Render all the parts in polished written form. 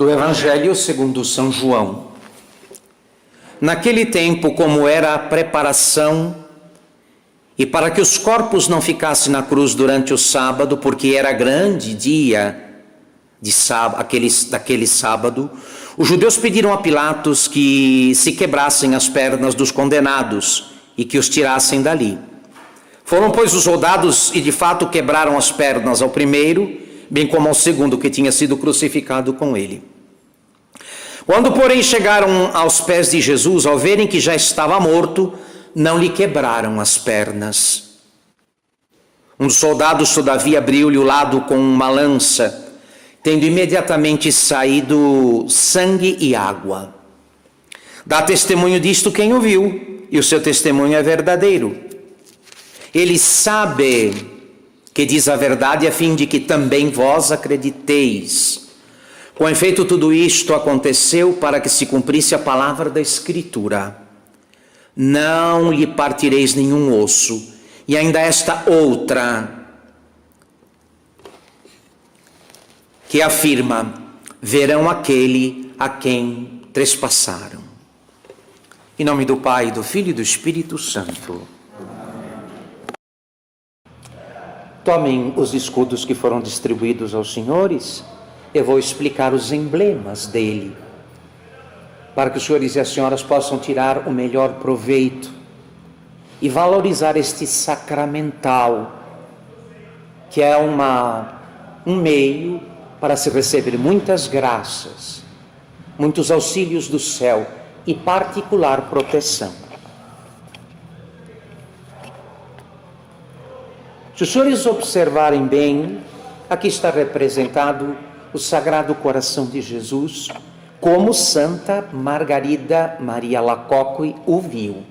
Do Evangelho segundo São João. Naquele tempo, como era a preparação, e para que os corpos não ficassem na cruz durante o sábado, porque era grande dia de sábado, daquele sábado, os judeus pediram a Pilatos que se quebrassem as pernas dos condenados e que os tirassem dali. Foram, pois, os soldados e de fato quebraram as pernas ao primeiro, bem como ao segundo que tinha sido crucificado com ele. Quando, porém, chegaram aos pés de Jesus, ao verem que já estava morto, não lhe quebraram as pernas. Um dos soldados, todavia, abriu-lhe o lado com uma lança, tendo imediatamente saído sangue e água. Dá testemunho disto quem o viu, e o seu testemunho é verdadeiro. Ele sabe que diz a verdade, a fim de que também vós acrediteis. Com efeito, tudo isto aconteceu para que se cumprisse a palavra da Escritura. Não lhe partireis nenhum osso. E ainda esta outra, que afirma: verão aquele a quem trespassaram. Em nome do Pai, do Filho e do Espírito Santo. Tomem os escudos que foram distribuídos aos senhores. Eu vou explicar os emblemas dele, para que os senhores e as senhoras possam tirar o melhor proveito e valorizar este sacramental, que é um meio para se receber muitas graças, muitos auxílios do céu e particular proteção. Se os senhores observarem bem, aqui está representado o Sagrado Coração de Jesus, como Santa Margarida Maria Alacoque o viu.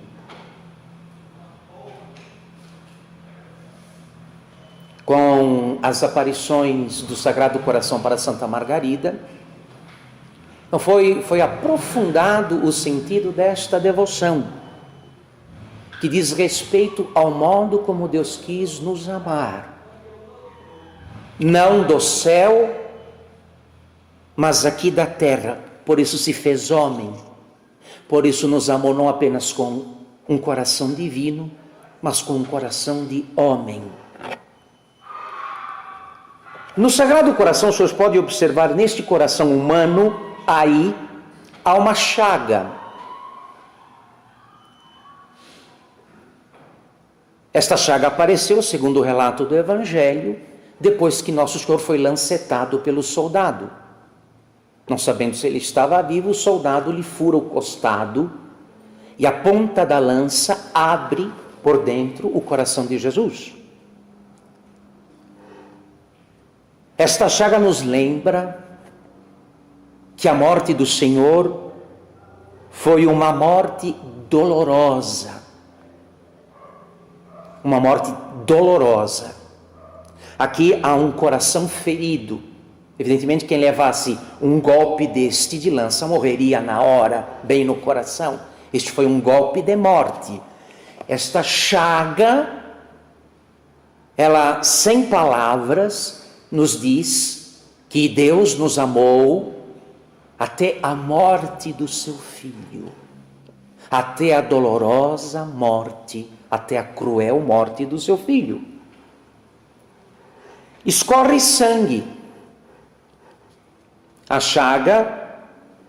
Com as aparições do Sagrado Coração para Santa Margarida, foi aprofundado o sentido desta devoção, que diz respeito ao modo como Deus quis nos amar, não do céu, mas aqui da terra. Por isso se fez homem, por isso nos amou não apenas com um coração divino, mas com um coração de homem. No Sagrado Coração, os senhores podem observar neste coração humano, aí há uma chaga. Esta chaga apareceu, segundo o relato do Evangelho, depois que Nosso Senhor foi lancetado pelo soldado. Não sabendo se ele estava vivo, o soldado lhe fura o costado e a ponta da lança abre por dentro o coração de Jesus. Esta chaga nos lembra que a morte do Senhor foi uma morte dolorosa. Uma morte dolorosa. Aqui há um coração ferido. Evidentemente, quem levasse um golpe deste de lança morreria na hora, bem no coração. Este foi um golpe de morte. Esta chaga, ela, sem palavras, nos diz que Deus nos amou até a morte do seu Filho, até a dolorosa morte, até a cruel morte do seu Filho. Escorre sangue.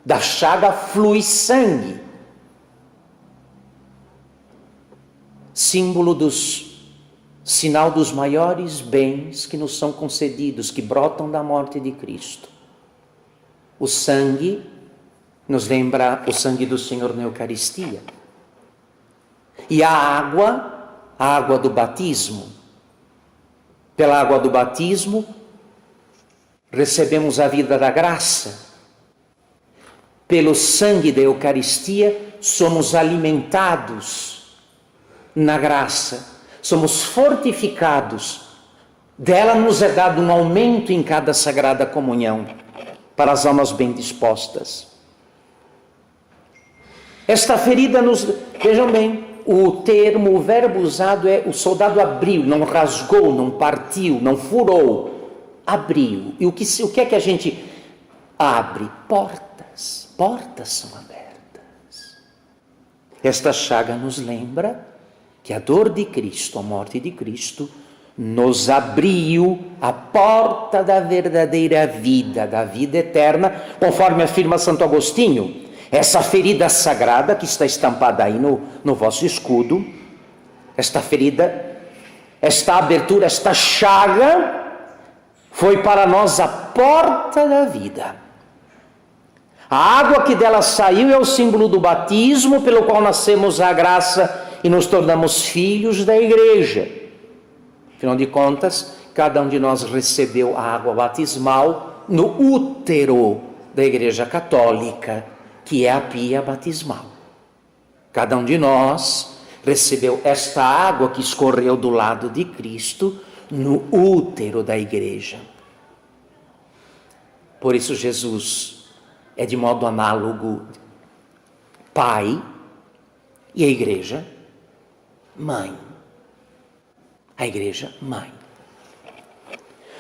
Da chaga flui sangue. Sinal dos maiores bens que nos são concedidos, que brotam da morte de Cristo. O sangue nos lembra o sangue do Senhor na Eucaristia. E a água do batismo. Pela água do batismo, recebemos a vida da graça. Pelo sangue da Eucaristia, somos alimentados na graça, somos fortificados. Dela nos é dado um aumento em cada Sagrada Comunhão, para as almas bem dispostas. Esta ferida vejam bem, o verbo usado é: o soldado abriu, não rasgou, não partiu, não furou, abriu. E o que é que a gente abre portas, portas são abertas. Esta chaga nos lembra que a dor de Cristo, a morte de Cristo, nos abriu a porta da verdadeira vida, da vida eterna, conforme afirma Santo Agostinho. Essa ferida sagrada que está estampada aí no vosso escudo, esta ferida, esta abertura, esta chaga, foi para nós a porta da vida. A água que dela saiu é o símbolo do batismo, pelo qual nascemos à graça e nos tornamos filhos da igreja. Afinal de contas, cada um de nós recebeu a água batismal no útero da Igreja Católica, que é a pia batismal. Cada um de nós recebeu esta água que escorreu do lado de Cristo no útero da igreja. Por isso Jesus é de modo análogo pai e a igreja mãe. A igreja mãe.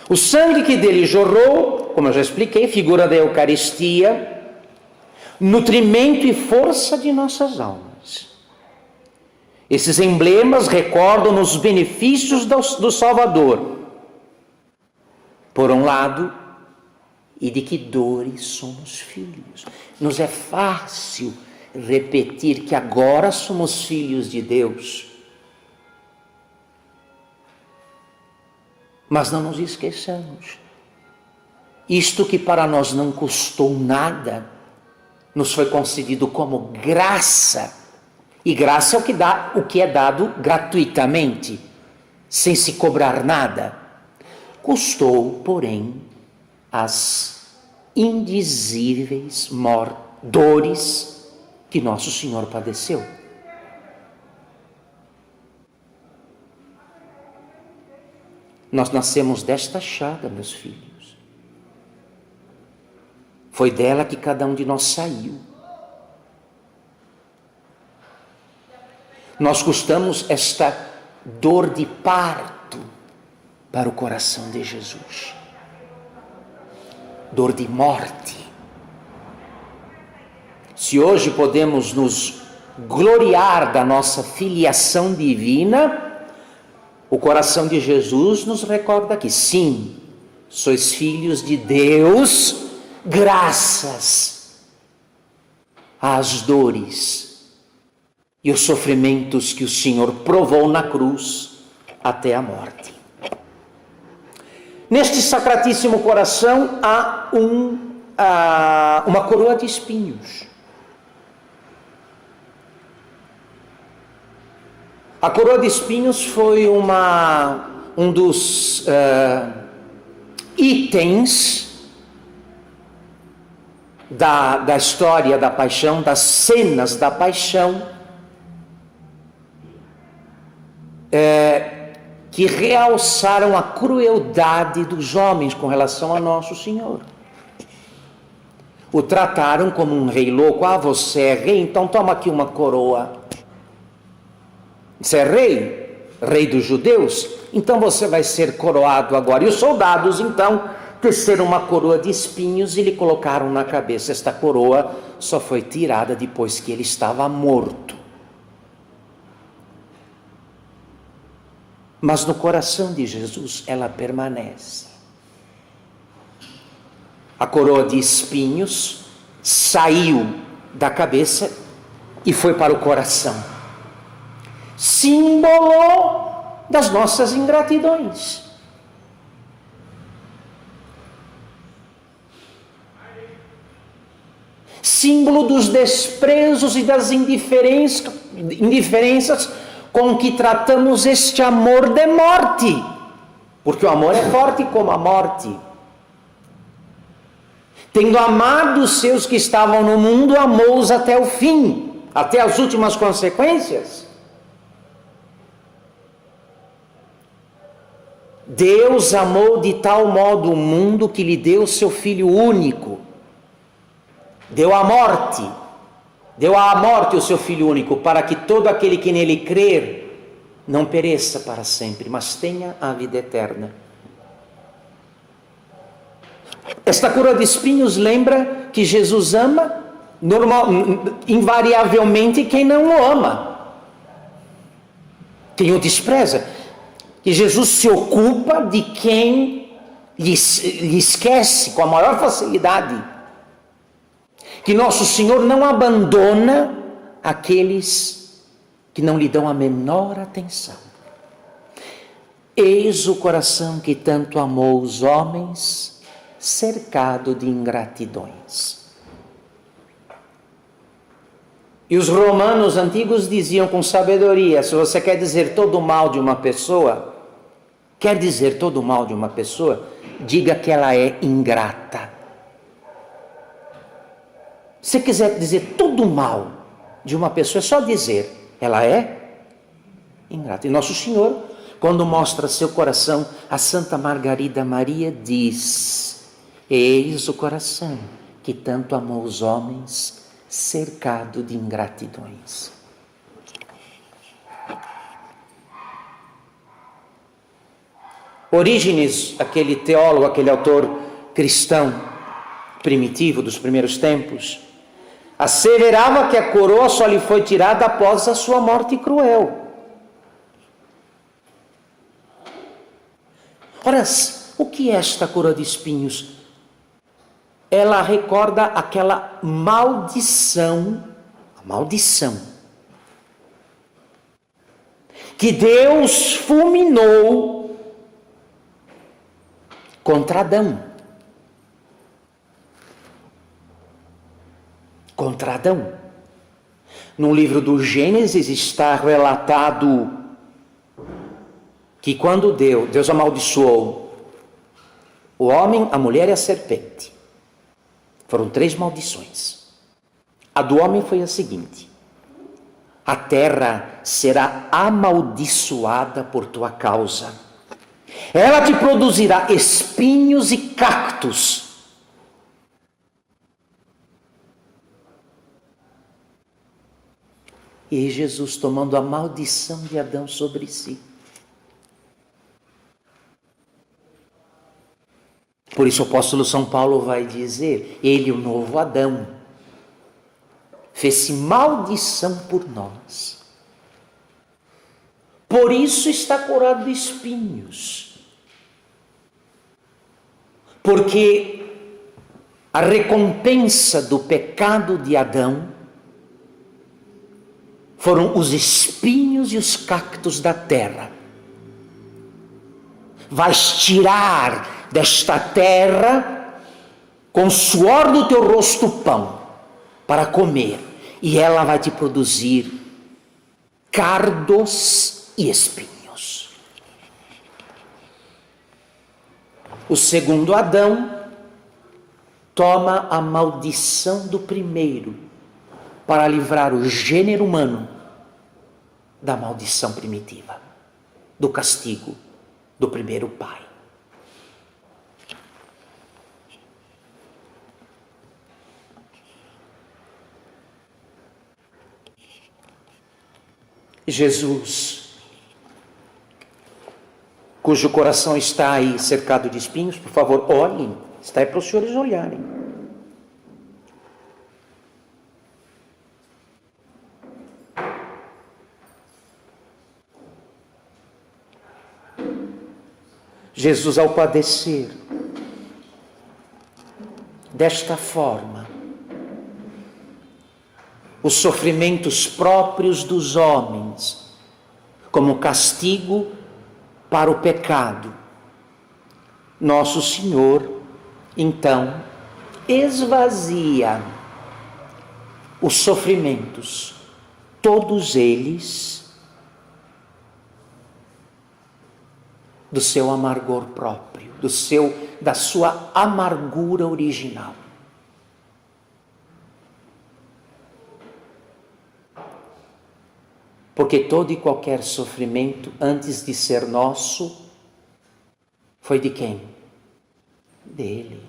O sangue que dele jorrou, como eu já expliquei, figura da Eucaristia, nutrimento e força de nossas almas. Esses emblemas recordam os benefícios do Salvador, por um lado, e de que dores somos filhos. Nos é fácil repetir que agora somos filhos de Deus, mas não nos esqueçamos, isto que para nós não custou nada, nos foi concedido como graça, e graça é o que é dado gratuitamente, sem se cobrar nada. Custou, porém, as indizíveis dores que nosso Senhor padeceu. Nós nascemos desta chaga, meus filhos. Foi dela que cada um de nós saiu. Nós custamos esta dor de parto para o coração de Jesus. Dor de morte. Se hoje podemos nos gloriar da nossa filiação divina, o coração de Jesus nos recorda que sim, sois filhos de Deus, graças às dores e os sofrimentos que o Senhor provou na cruz até a morte. Neste sacratíssimo coração há uma coroa de espinhos. A coroa de espinhos foi um dos itens da história da paixão, das cenas da paixão, que realçaram a crueldade dos homens com relação a nosso Senhor. O trataram como um rei louco. Ah, você é rei? Então toma aqui uma coroa. Você é rei? Rei dos judeus? Então você vai ser coroado agora. E os soldados, então, teceram uma coroa de espinhos e lhe colocaram na cabeça. Esta coroa só foi tirada depois que ele estava morto. Mas no coração de Jesus ela permanece. A coroa de espinhos saiu da cabeça e foi para o coração. Símbolo das nossas ingratidões. Símbolo dos desprezos e das indiferenças com que tratamos este amor de morte, porque o amor é forte como a morte. Tendo amado os seus que estavam no mundo, amou-os até o fim, até as últimas consequências. Deus amou de tal modo o mundo que lhe deu o seu Filho único, deu à morte o seu Filho único, para que todo aquele que nele crer não pereça para sempre, mas tenha a vida eterna. Esta coroa de espinhos lembra que Jesus ama invariavelmente quem não o ama, quem o despreza. Que Jesus se ocupa de quem lhe esquece com a maior facilidade. Que nosso Senhor não abandona aqueles que não lhe dão a menor atenção. Eis o coração que tanto amou os homens, cercado de ingratidões. E os romanos antigos diziam com sabedoria: se você quer dizer todo o mal de uma pessoa, diga que ela é ingrata. Se quiser dizer todo o mal de uma pessoa, é só dizer, ela é ingrata. E Nosso Senhor, quando mostra seu coração, a Santa Margarida Maria diz: eis o coração que tanto amou os homens, cercado de ingratidões. Orígenes, aquele teólogo, aquele autor cristão primitivo dos primeiros tempos, asseverava que a coroa só lhe foi tirada após a sua morte cruel. Ora, o que é esta coroa de espinhos? Ela recorda aquela maldição, que Deus fulminou contra Adão. No livro do Gênesis está relatado que quando Deus amaldiçoou o homem, a mulher e a serpente. Foram 3 maldições. A do homem foi a seguinte: a terra será amaldiçoada por tua causa. Ela te produzirá espinhos e cactos. E Jesus tomando a maldição de Adão sobre si. Por isso o apóstolo São Paulo vai dizer: ele, o novo Adão, fez-se maldição por nós. Por isso está coroado de espinhos. Porque a recompensa do pecado de Adão foram os espinhos e os cactos da terra. Vais tirar desta terra, com o suor do teu rosto, pão para comer, e ela vai te produzir cardos e espinhos. O segundo Adão toma a maldição do primeiro para livrar o gênero humano da maldição primitiva, do castigo do primeiro pai. Jesus, cujo coração está aí cercado de espinhos, por favor, olhem, está aí para os senhores olharem. Jesus, ao padecer desta forma os sofrimentos próprios dos homens, como castigo para o pecado, Nosso Senhor, então, esvazia os sofrimentos, todos eles, do seu amargor próprio, da sua amargura original. Porque todo e qualquer sofrimento, antes de ser nosso, foi de quem? Dele.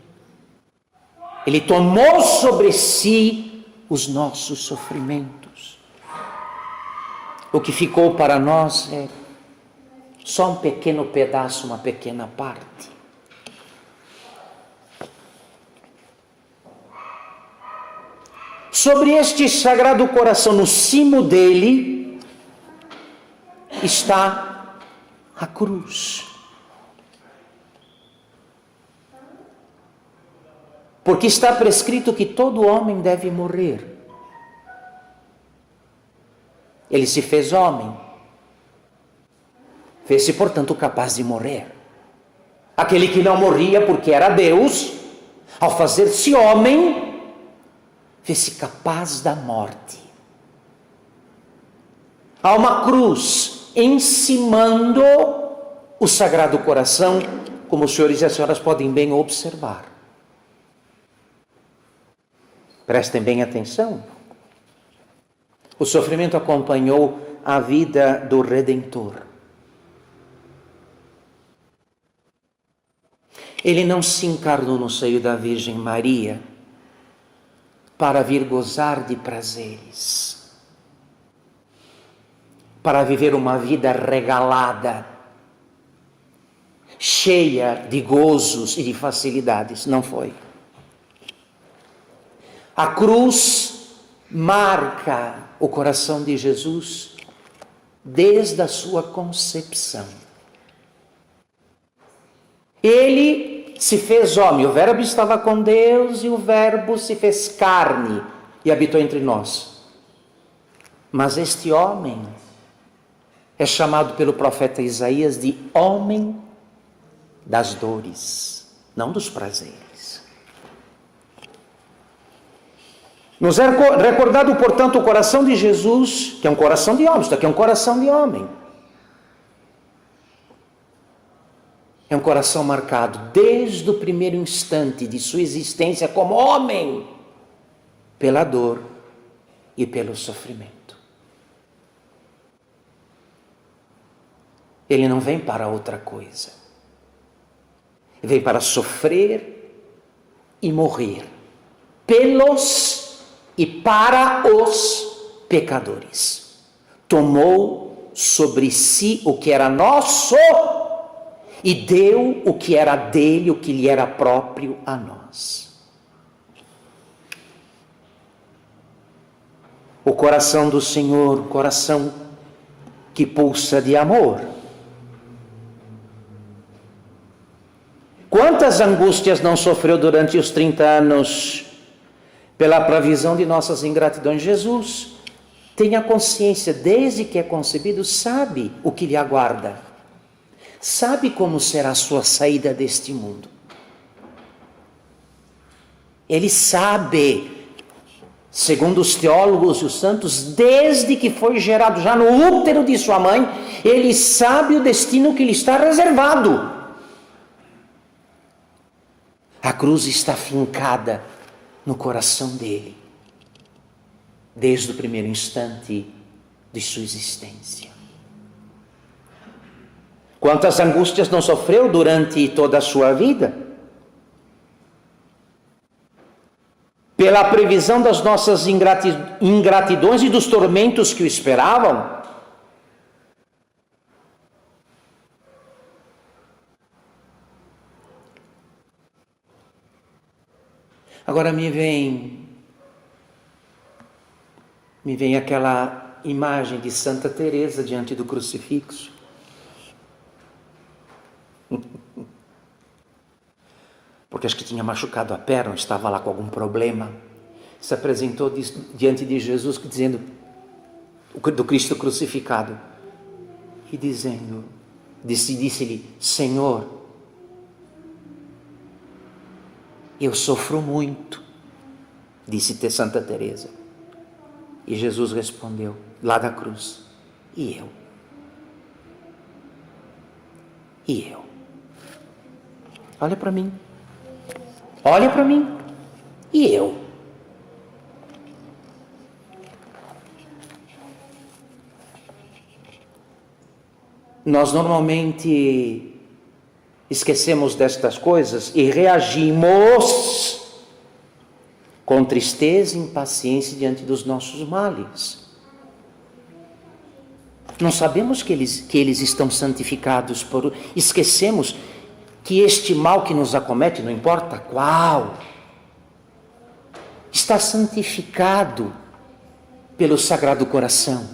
Ele tomou sobre si os nossos sofrimentos. O que ficou para nós é só um pequeno pedaço, uma pequena parte. Sobre este Sagrado Coração, no cimo dele, está a cruz. Porque está prescrito que todo homem deve morrer. Ele se fez homem. Fez-se, portanto, capaz de morrer. Aquele que não morria porque era Deus, ao fazer-se homem, fez-se capaz da morte. Há uma cruz encimando o Sagrado Coração, como os senhores e as senhoras podem bem observar. Prestem bem atenção. O sofrimento acompanhou a vida do Redentor. Ele não se encarnou no seio da Virgem Maria para vir gozar de prazeres, para viver uma vida regalada, cheia de gozos e de facilidades. Não foi. A cruz marca o coração de Jesus desde a sua concepção. Ele se fez homem, o Verbo estava com Deus e o Verbo se fez carne e habitou entre nós. Mas este homem é chamado pelo profeta Isaías de homem das dores, não dos prazeres. Nos é recordado, portanto, o coração de Jesus, que é um coração de homem, isto aqui é um coração de homem. É um coração marcado desde o primeiro instante de sua existência como homem, pela dor e pelo sofrimento. Ele não vem para outra coisa. Ele vem para sofrer e morrer pelos e para os pecadores. Tomou sobre si o que era nosso e deu o que era dele, o que lhe era próprio a nós. O coração do Senhor, coração que pulsa de amor. Quantas angústias não sofreu durante os 30 anos pela provisão de nossas ingratidões? Jesus tem a consciência, desde que é concebido, sabe o que lhe aguarda. Sabe como será a sua saída deste mundo. Ele sabe, segundo os teólogos e os santos, desde que foi gerado já no útero de sua mãe, ele sabe o destino que lhe está reservado. A cruz está fincada no coração dele, desde o primeiro instante de sua existência. Quantas angústias não sofreu durante toda a sua vida? Pela previsão das nossas ingratidões e dos tormentos que o esperavam? Agora me vem aquela imagem de Santa Teresa diante do crucifixo. Porque acho que tinha machucado a perna, estava lá com algum problema. Se apresentou diante de Jesus dizendo, do Cristo crucificado, e dizendo, disse-lhe, Senhor, eu sofro muito, disse Santa Teresa. E Jesus respondeu, lá da cruz, e eu? E eu? Olha para mim. Olha para mim. E eu? Nós normalmente esquecemos destas coisas e reagimos com tristeza e impaciência diante dos nossos males. Não sabemos que eles estão santificados por... Esquecemos que este mal que nos acomete, não importa qual, está santificado pelo Sagrado Coração,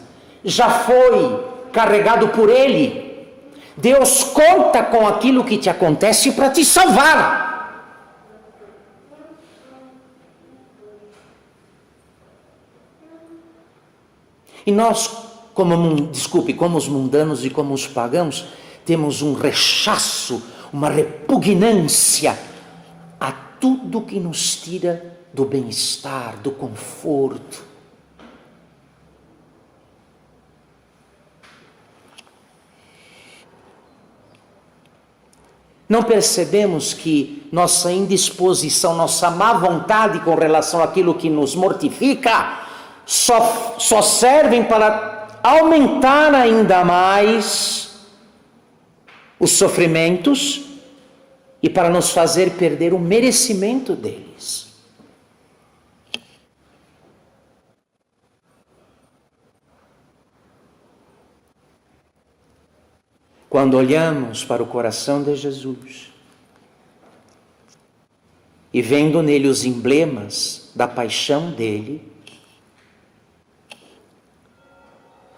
já foi carregado por Ele. Deus conta com aquilo que te acontece para te salvar. E nós, como os mundanos e como os pagãos, temos um rechaço, uma repugnância a tudo que nos tira do bem-estar, do conforto. Não percebemos que nossa indisposição, nossa má vontade com relação àquilo que nos mortifica, só servem para aumentar ainda mais os sofrimentos e para nos fazer perder o merecimento deles. Quando olhamos para o coração de Jesus e vendo nele os emblemas da paixão dele,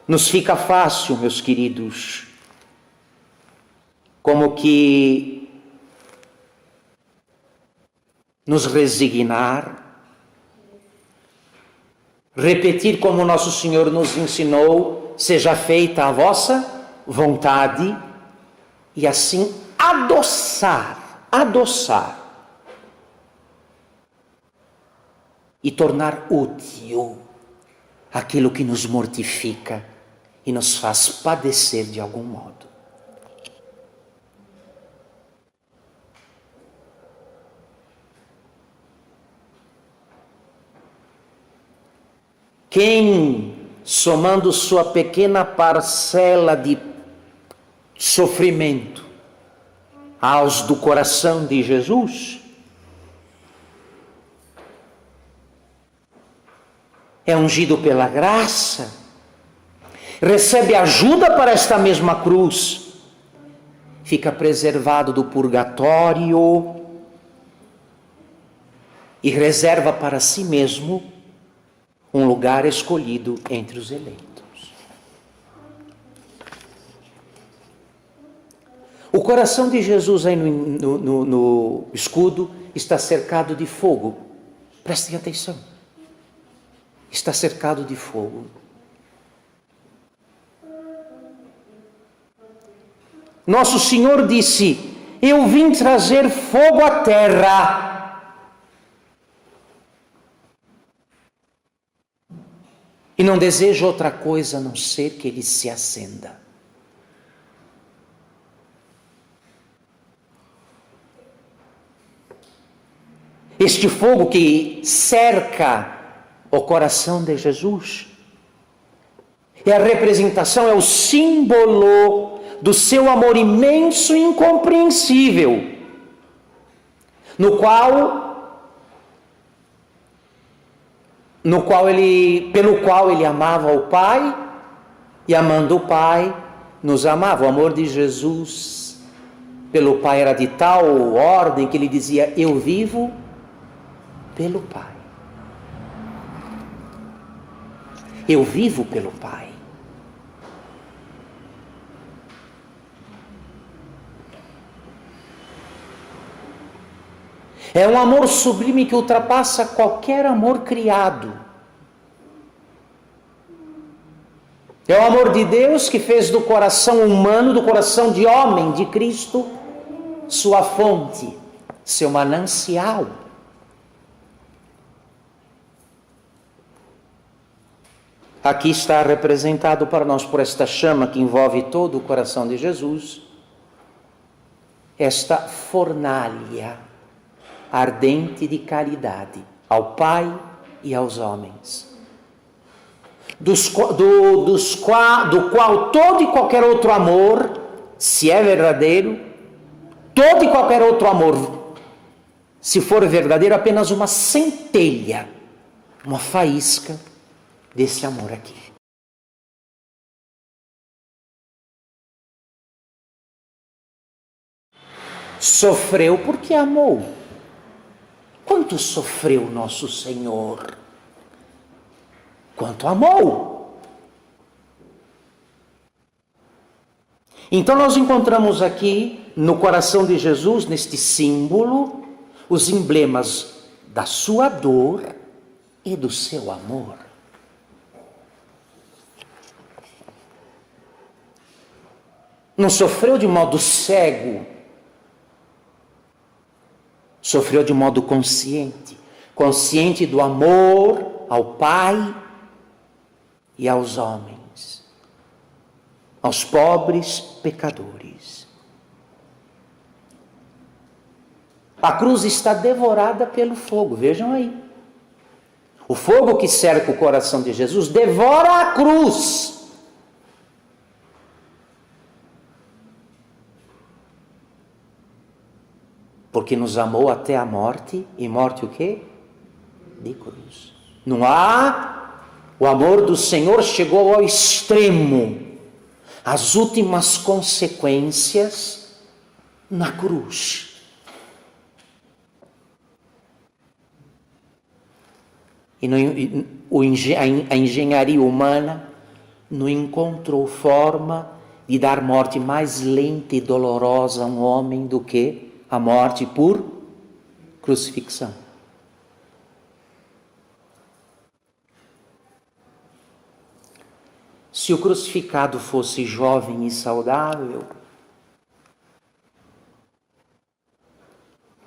nos fica fácil, meus queridos, como que nos resignar, repetir como nosso Senhor nos ensinou: seja feita a vossa vontade, e assim adoçar e tornar útil aquilo que nos mortifica e nos faz padecer de algum modo. Quem, somando sua pequena parcela de sofrimento aos do coração de Jesus, é ungido pela graça, recebe ajuda para esta mesma cruz, fica preservado do purgatório e reserva para si mesmo um lugar escolhido entre os eleitos. O coração de Jesus aí no escudo está cercado de fogo. Prestem atenção. Está cercado de fogo. Nosso Senhor disse: eu vim trazer fogo à terra. E não desejo outra coisa a não ser que ele se acenda. Este fogo que cerca o coração de Jesus é a representação, é o símbolo do seu amor imenso e incompreensível, pelo qual ele amava o Pai e, amando o Pai, nos amava. O amor de Jesus pelo Pai era de tal ordem que ele dizia: eu vivo pelo Pai. Eu vivo pelo Pai. É um amor sublime que ultrapassa qualquer amor criado. É o amor de Deus que fez do coração humano, do coração de homem, de Cristo, sua fonte, seu manancial. Aqui está representado para nós por esta chama que envolve todo o coração de Jesus, esta fornalha ardente de caridade ao Pai e aos homens, do qual todo e qualquer outro amor, se é verdadeiro, todo e qualquer outro amor, se for verdadeiro, apenas uma centelha, uma faísca desse amor aqui. Sofreu porque amou. Quanto sofreu nosso Senhor? Quanto amou? Então nós encontramos aqui no coração de Jesus, neste símbolo, os emblemas da sua dor e do seu amor. Não sofreu de modo cego, sofreu de modo consciente, consciente do amor ao Pai e aos homens, aos pobres pecadores. A cruz está devorada pelo fogo, vejam aí. O fogo que cerca o coração de Jesus devora a cruz. Porque nos amou até a morte, e morte o quê? De cruz. Não há, o amor do Senhor chegou ao extremo, as últimas consequências na cruz. A engenharia humana não encontrou forma de dar morte mais lenta e dolorosa a um homem do que a morte por crucifixão. Se o crucificado fosse jovem e saudável,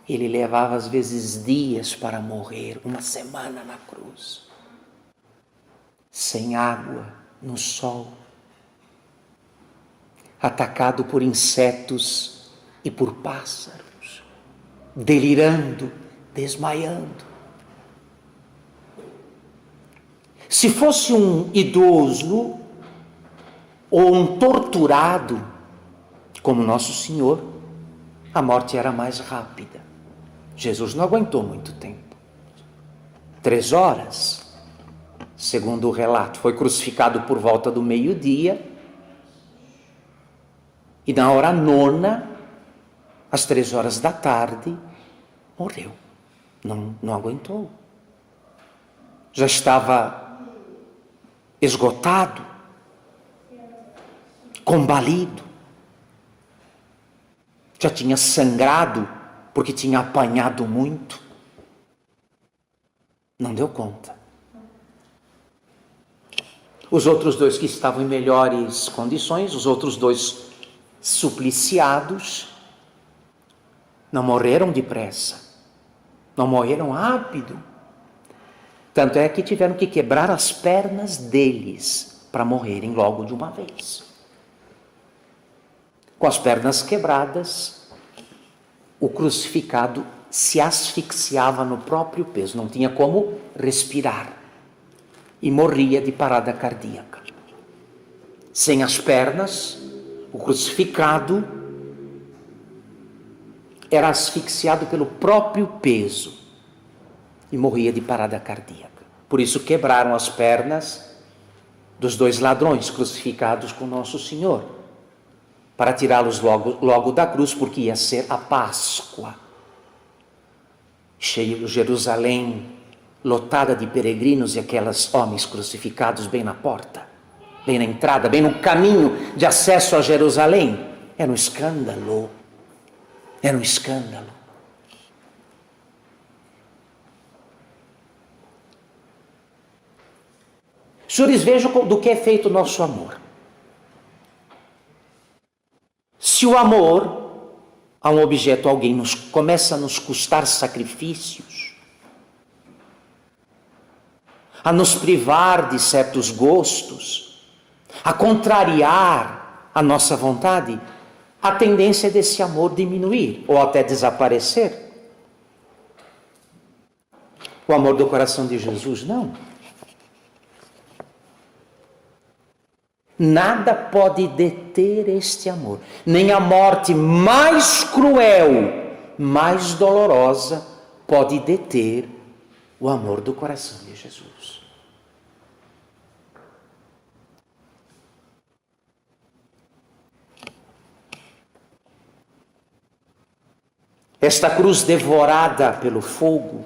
ele levava às vezes dias para morrer, uma semana na cruz, sem água, no sol, atacado por insetos e por pássaros, delirando, desmaiando. Se fosse um idoso ou um torturado, como Nosso Senhor, a morte era mais rápida. Jesus não aguentou muito tempo. 3 horas, segundo o relato, foi crucificado por volta do meio-dia, e na hora 9, às 3 horas da tarde, morreu. Não aguentou. Já estava esgotado, combalido. Já tinha sangrado, porque tinha apanhado muito. Não deu conta. Os outros 2 que estavam em melhores condições, os outros 2 supliciados, não morreram depressa, não morreram rápido. Tanto é que tiveram que quebrar as pernas deles para morrerem logo de uma vez. Com as pernas quebradas, o crucificado se asfixiava no próprio peso, não tinha como respirar e morria de parada cardíaca. Sem as pernas, o crucificado era asfixiado pelo próprio peso e morria de parada cardíaca. Por isso quebraram as pernas dos 2 ladrões crucificados com Nosso Senhor, para tirá-los logo da cruz, porque ia ser a Páscoa. Cheio Jerusalém, lotada de peregrinos e aqueles homens crucificados bem na porta, bem na entrada, bem no caminho de acesso a Jerusalém. Era um escândalo. Era um escândalo. Senhores, vejam do que é feito o nosso amor. Se o amor a um objeto, alguém, começa a nos custar sacrifícios, a nos privar de certos gostos, a contrariar a nossa vontade, a tendência desse amor diminuir ou até desaparecer. O amor do coração de Jesus, não. Nada pode deter este amor, nem a morte mais cruel, mais dolorosa, pode deter o amor do coração de Jesus. Esta cruz devorada pelo fogo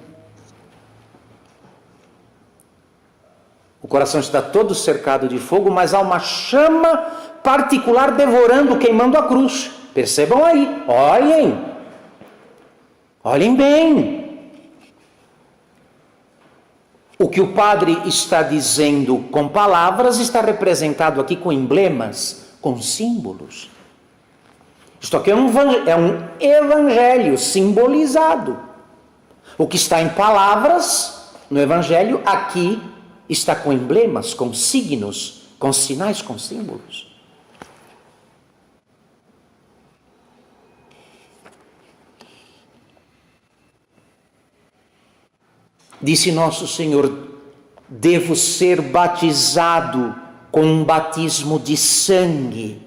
O coração está todo cercado de fogo, mas há uma chama particular devorando, queimando a cruz. Percebam aí, olhem bem. O que o padre está dizendo com palavras está representado aqui com emblemas, com símbolos. Isto aqui é um evangelho simbolizado. O que está em palavras no evangelho aqui está com emblemas, com signos, com sinais, com símbolos. Disse nosso Senhor: devo ser batizado com um batismo de sangue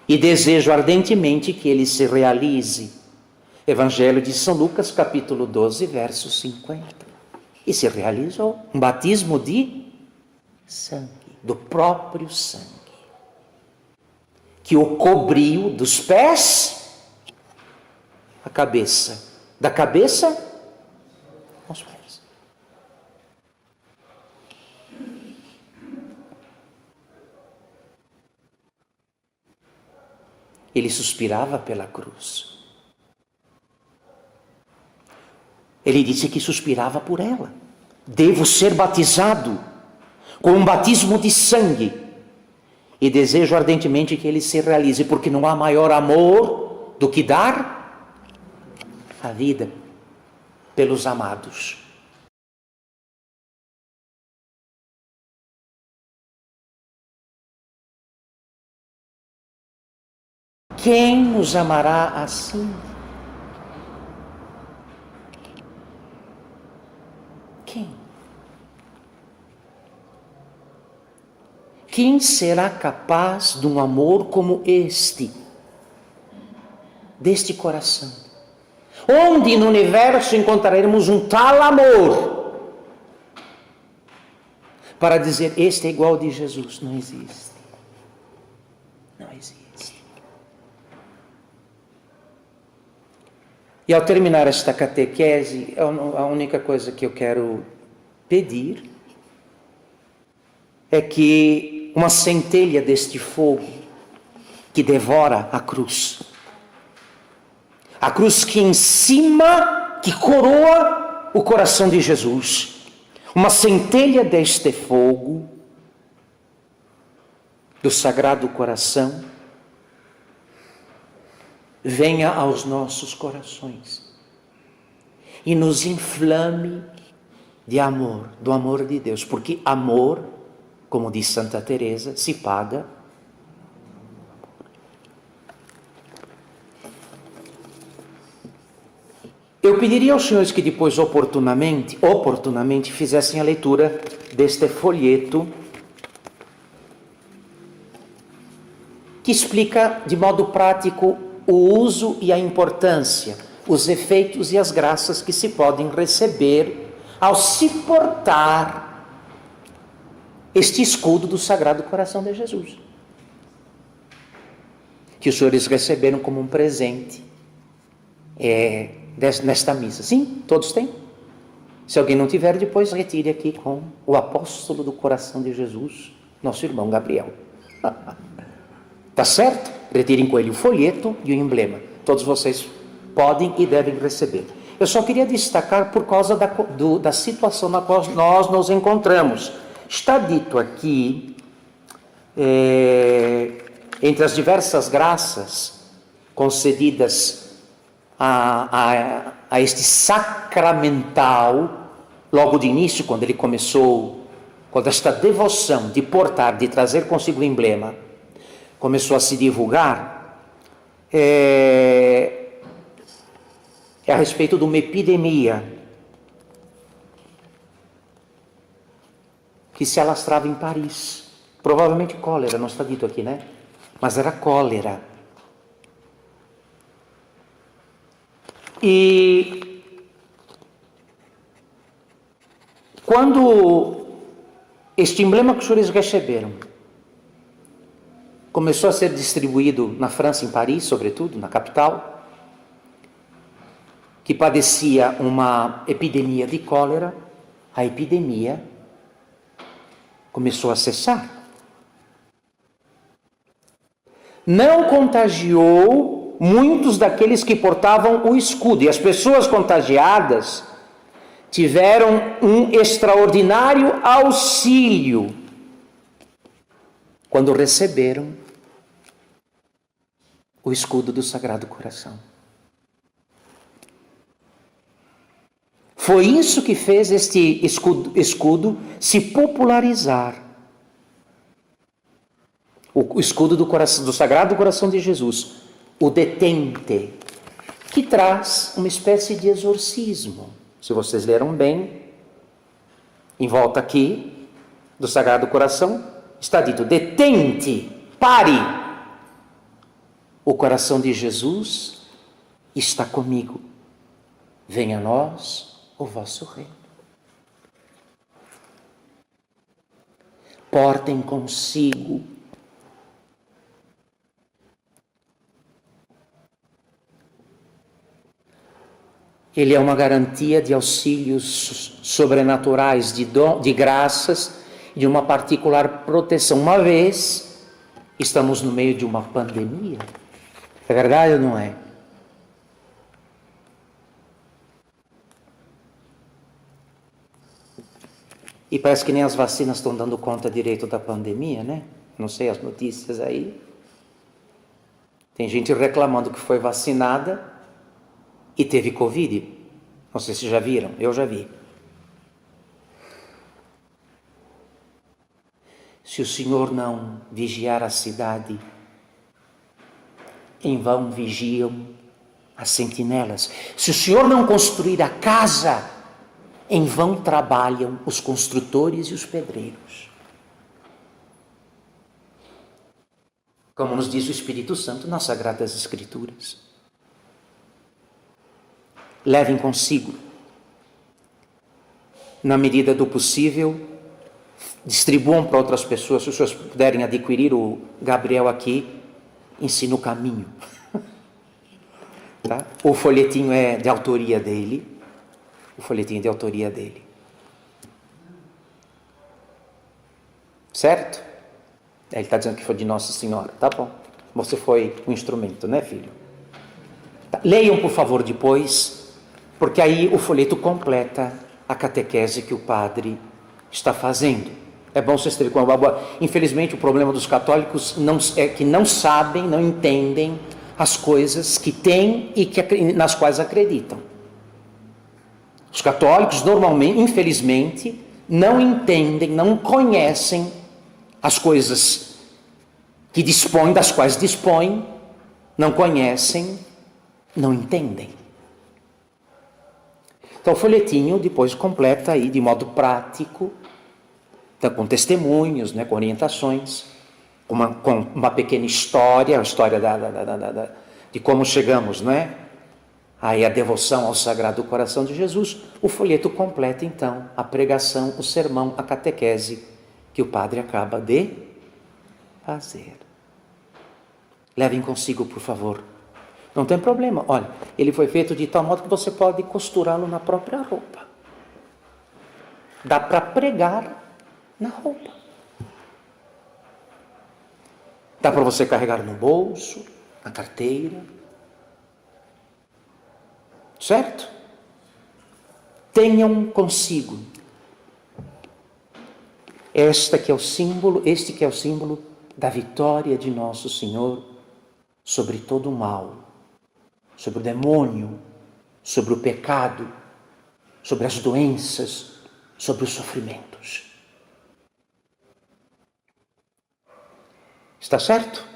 e desejo ardentemente que ele se realize. Evangelho de São Lucas, capítulo 12, verso 50. E se realizou um batismo de sangue, do próprio sangue, que o cobriu dos pés à cabeça, da cabeça aos pés. Ele suspirava pela cruz. Ele disse que suspirava por ela. Devo ser batizado com um batismo de sangue e desejo ardentemente que ele se realize, porque não há maior amor do que dar a vida pelos amados. Quem nos amará assim? Quem? Quem será capaz de um amor como este? Deste coração? Onde no universo encontraremos um tal amor para dizer, este é igual de Jesus? Não existe. Não existe. E ao terminar esta catequese, a única coisa que eu quero pedir é que uma centelha deste fogo que devora a cruz que em cima, que coroa o coração de Jesus, uma centelha deste fogo do Sagrado Coração venha aos nossos corações e nos inflame de amor, do amor de Deus, porque amor, como diz Santa Teresa, se paga. Eu pediria aos senhores que depois oportunamente fizessem a leitura deste folheto que explica de modo prático o uso e a importância, os efeitos e as graças que se podem receber ao se portar este escudo do Sagrado Coração de Jesus, que os senhores receberam como um presente nesta missa. Sim, todos têm. Se alguém não tiver, depois retire aqui com o apóstolo do coração de Jesus, nosso irmão Gabriel. Tá certo? Retirem com ele o folheto e o emblema. Todos vocês podem e devem receber. Eu só queria destacar por causa da situação na qual nós nos encontramos. Está dito aqui, entre as diversas graças concedidas a este sacramental, logo de início, quando ele começou, quando esta devoção de portar, de trazer consigo o emblema, começou a se divulgar, é a respeito de uma epidemia que se alastrava em Paris. Provavelmente cólera, não está dito aqui, né? Mas era cólera. E quando este emblema que os senhores receberam começou a ser distribuído na França, em Paris, sobretudo, na capital, que padecia uma epidemia de cólera, a epidemia começou a cessar. Não contagiou muitos daqueles que portavam o escudo. E as pessoas contagiadas tiveram um extraordinário auxílio quando receberam o escudo do Sagrado Coração. Foi isso que fez este escudo se popularizar. O escudo do Sagrado Coração de Jesus, o detente, que traz uma espécie de exorcismo. Se vocês leram bem, em volta aqui do Sagrado Coração, está dito: detente, pare. O coração de Jesus está comigo. Venha a nós o vosso reino. Portem consigo ele é uma garantia de auxílios sobrenaturais, de graças, de uma particular proteção. Uma vez, estamos no meio de uma pandemia. É verdade ou não é? E parece que nem as vacinas estão dando conta direito da pandemia, né? Não sei as notícias aí. Tem gente reclamando que foi vacinada e teve Covid. Não sei se já viram, eu já vi. Se o Senhor não vigiar a cidade, em vão vigiam as sentinelas. Se o Senhor não construir a casa, em vão trabalham os construtores e os pedreiros. Como nos diz o Espírito Santo nas Sagradas Escrituras. Levem consigo, na medida do possível, distribuam para outras pessoas. Se os senhores puderem adquirir, o Gabriel aqui ensina o caminho. Tá? O folhetinho é de autoria dele. Certo? Ele está dizendo que foi de Nossa Senhora. Tá bom. Você foi um instrumento, né, filho? Tá. Leiam, por favor, depois, porque aí o folheto completa a catequese que o padre está fazendo. É bom vocês terem com uma boa. Infelizmente, o problema dos católicos é que não sabem, não entendem as coisas que têm e nas quais acreditam. Os católicos, normalmente, infelizmente, não entendem, não conhecem as coisas que dispõem, das quais dispõem, não conhecem, não entendem. Então o folhetinho depois completa aí de modo prático, então, com testemunhos, né, com orientações, com uma pequena história, a história de como chegamos, né? Aí a devoção ao Sagrado Coração de Jesus. O folheto completa então a pregação, o sermão, a catequese que o padre acaba de fazer. Levem consigo, por favor. Não tem problema. Olha, ele foi feito de tal modo que você pode costurá-lo na própria roupa. Dá para pregar na roupa. Dá para você carregar no bolso, na carteira. Certo? Tenham consigo este que é o símbolo da vitória de nosso Senhor sobre todo o mal, sobre o demônio, sobre o pecado, sobre as doenças, sobre os sofrimentos. Está certo?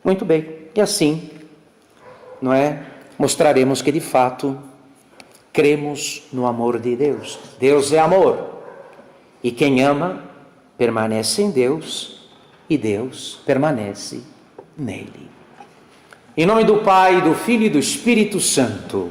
Muito bem. E assim, não é? Mostraremos que de fato cremos no amor de Deus. Deus é amor. E quem ama permanece em Deus e Deus permanece nele. Em nome do Pai, do Filho e do Espírito Santo.